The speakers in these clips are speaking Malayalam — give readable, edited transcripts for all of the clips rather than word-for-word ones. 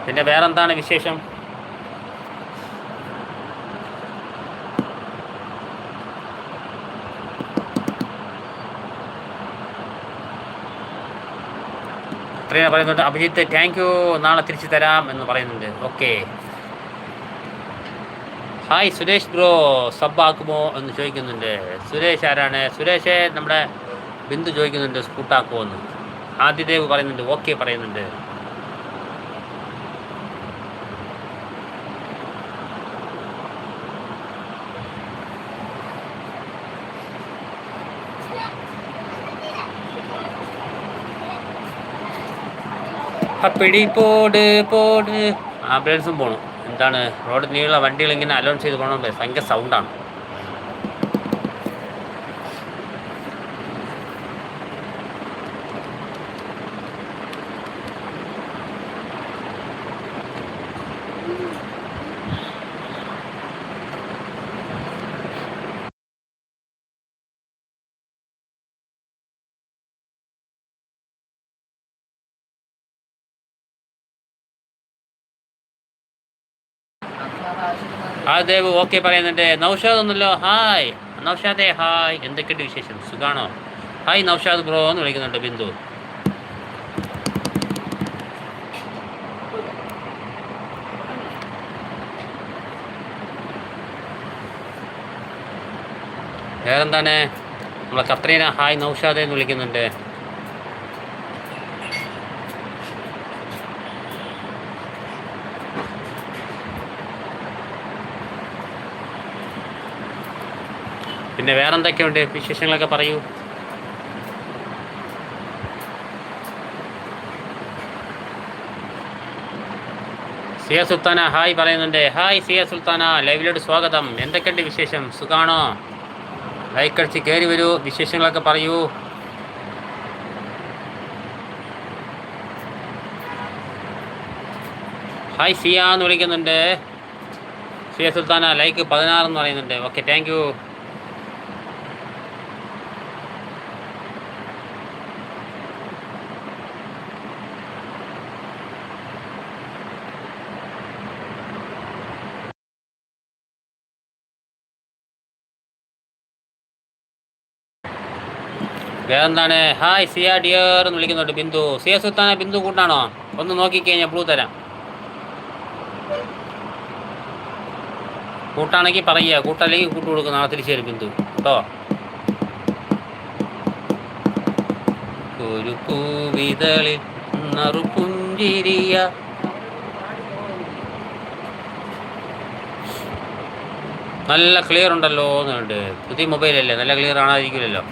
പിന്നെ വേറെന്താണ് വിശേഷം? അത്രയും പറയുന്നുണ്ട്. അഭിജിത്ത് താങ്ക് യു, നാളെ തിരിച്ചു തരാം എന്ന് പറയുന്നുണ്ട്. ഓക്കെ. ഹായ് സുരേഷ് ബ്രോ, സബ്ബാക്കുമോ എന്ന് ചോദിക്കുന്നുണ്ട്. സുരേഷ് ആരാണ്? സുരേഷ് നമ്മുടെ ബിന്ദു ചോദിക്കുന്നുണ്ട് സ്കൂട്ടാക്കുമോ എന്ന്. ആദിദേവ് പറയുന്നുണ്ട് ഓക്കെ പറയുന്നുണ്ട്. അപ്പിടി പോട് പോട് ആംബുലൻസും പോകണം. എന്താണ് റോഡ് നീള വണ്ടികൾ ഇങ്ങനെ അലോൺസ് ചെയ്ത് പോകണം. ഭയങ്കര സൗണ്ടാണ്. ദേവ് ഓക്കെ പറയുന്നുണ്ട്. നൗഷാദ് ഒന്നല്ലോ. ഹായ് നൗഷാദേ, ഹായ്, എന്തൊക്കെയുണ്ട് വിശേഷം? സുഖാണോ? ഹായ് നൗഷാദ് ബ്രോ എന്ന് വിളിക്കുന്നുണ്ട് ബിന്ദു. വേറെന്താണ്? നമ്മളെ കത്രീന ഹായ് നൗഷാദ് എന്ന് വിളിക്കുന്നുണ്ട്. പിന്നെ വേറെന്തൊക്കെയുണ്ട് വിശേഷങ്ങളൊക്കെ പറയൂ. സിയ സുൽത്താന ഹായ് പറയുന്നുണ്ട്. ഹായ് സിയ സുൽത്താന, ലൈവിലോട്ട് സ്വാഗതം. എന്തൊക്കെയുണ്ട് വിശേഷം? സുഖാണോ? ലൈക്ക് അടിച്ച് കയറി വരൂ, വിശേഷങ്ങളൊക്കെ പറയൂ. ഹായ് സിയ എന്ന് വിളിക്കുന്നുണ്ട്. സിയ സുൽത്താന ലൈക്ക് 16 എന്ന് പറയുന്നുണ്ട്. Okay thank you. വേറെന്താണ്? ഹായ് സിയ ഡിയർ എന്ന് വിളിക്കുന്നുണ്ട് ബിന്ദു. സിയ സുൽത്താന ബിന്ദു കൂട്ടാണോ? ഒന്ന് നോക്കിക്കഴിഞ്ഞാൽ ബ്ലൂ തരാം. കൂട്ടാണെങ്കിൽ പറയുക, കൂട്ടല്ലെങ്കിൽ കൂട്ട് കൊടുക്കുന്ന ആ തിരിച്ചു തരും ബിന്ദു കേട്ടോ. ഒരു പൂവിതളിൽ നറുപുഞ്ചിരിയ. നല്ല ക്ലിയർ ഉണ്ടല്ലോ എന്നുണ്ട്. പുതിയ മൊബൈലല്ലേ, നല്ല ക്ലിയർ ആണായിരിക്കില്ലല്ലോ.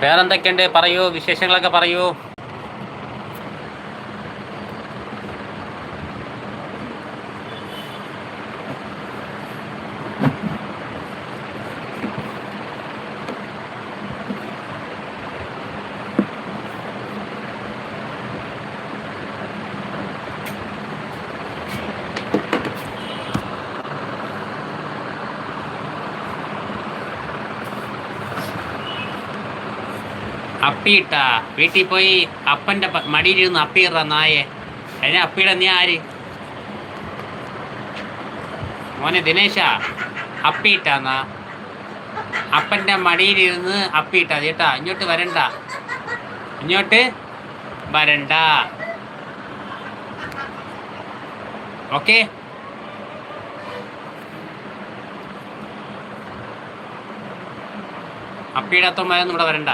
വേറെന്തൊക്കെയുണ്ട് പറയൂ, വിശേഷങ്ങളൊക്കെ പറയൂ. അപ്പിയിട്ടാ വീട്ടിൽ പോയി അപ്പൻ്റെ മടിയിലിരുന്ന് അപ്പിയിട നായെ. അതിനെ അപ്പിയിട നീ ആര്? മോനെ ദിനേശ, അപ്പിയിട്ടാന്നാ? അപ്പൻ്റെ മടിയിലിരുന്ന് അപ്പിയിട്ടാ ചേട്ടാ. ഇങ്ങോട്ട് വരണ്ട, ഇങ്ങോട്ട് വരണ്ട. ഓക്കെ. അപ്പിയിടാത്തവന്മാരൊന്നും ഇവിടെ വരണ്ട.